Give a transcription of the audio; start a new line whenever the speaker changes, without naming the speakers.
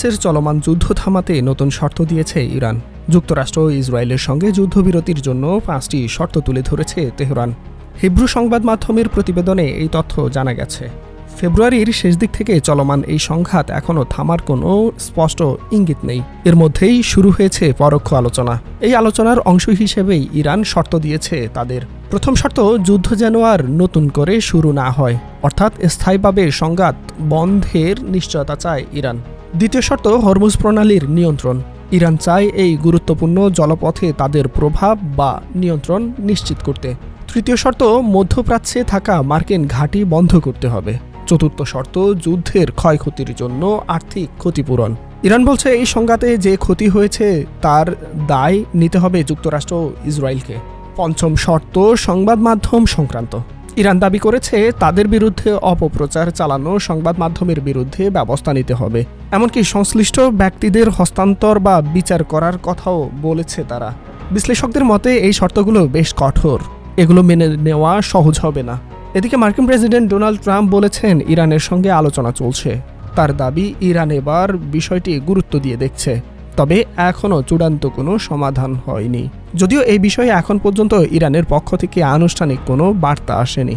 মধ্যপ্রাচ্যের চলমান যুদ্ধ থামাতে নতুন শর্ত দিয়েছে ইরান। যুক্তরাষ্ট্র ও ইসরায়েলের সঙ্গে যুদ্ধবিরতির জন্য 5টি শর্ত তুলে ধরেছে তেহরান। হিব্রু সংবাদ মাধ্যমের প্রতিবেদনে এই তথ্য জানা গেছে। ফেব্রুয়ারির শেষ দিক থেকে চলমান এই সংঘাত এখনও থামার কোনো স্পষ্ট ইঙ্গিত নেই। এর মধ্যেই শুরু হয়েছে পরোক্ষ আলোচনা। এই আলোচনার অংশ হিসেবেই ইরান শর্ত দিয়েছে তাদের। প্রথম শর্ত, যুদ্ধ যেন আর নতুন করে শুরু না হয়, অর্থাৎ স্থায়ীভাবে সংঘাত বন্ধের নিশ্চয়তা চায় ইরান। দ্বিতীয় শর্ত, হরমুজ প্রণালীর নিয়ন্ত্রণ। ইরান চায় এই গুরুত্বপূর্ণ জলপথে তাদের প্রভাব বা নিয়ন্ত্রণ নিশ্চিত করতে। তৃতীয় শর্ত, মধ্যপ্রাচ্যে থাকা মার্কিন ঘাঁটি বন্ধ করতে হবে। চতুর্থ শর্ত, যুদ্ধের ক্ষয়ক্ষতির জন্য আর্থিক ক্ষতিপূরণ। ইরান বলছে এই সংঘাতে যে ক্ষতি হয়েছে তার দায় নিতে হবে যুক্তরাষ্ট্র ও ইসরায়েলকে। পঞ্চম শর্ত, সংবাদ মাধ্যম সংক্রান্ত। ইরান দাবি করেছে তাদের বিরুদ্ধে অপপ্রচার চালানো সংবাদ মাধ্যমের বিরুদ্ধে ব্যবস্থা নিতে হবে। এমনকি সংশ্লিষ্ট ব্যক্তিদের হস্তান্তর বা বিচার করার কথাও বলেছে তারা। বিশ্লেষকদের মতে এই শর্তগুলো বেশ কঠোর, এগুলো মেনে নেওয়া সহজ হবে না। এদিকে মার্কিন প্রেসিডেন্ট ডোনাল্ড ট্রাম্প বলেছেন ইরানের সঙ্গে আলোচনা চলছে। তার দাবি, ইরান এবার বিষয়টি গুরুত্ব দিয়ে দেখছে, তবে এখনও চূড়ান্ত কোনো সমাধান হয়নি। যদিও এই বিষয়ে এখন পর্যন্ত ইরানের পক্ষ থেকে আনুষ্ঠানিক কোনো বার্তা আসেনি।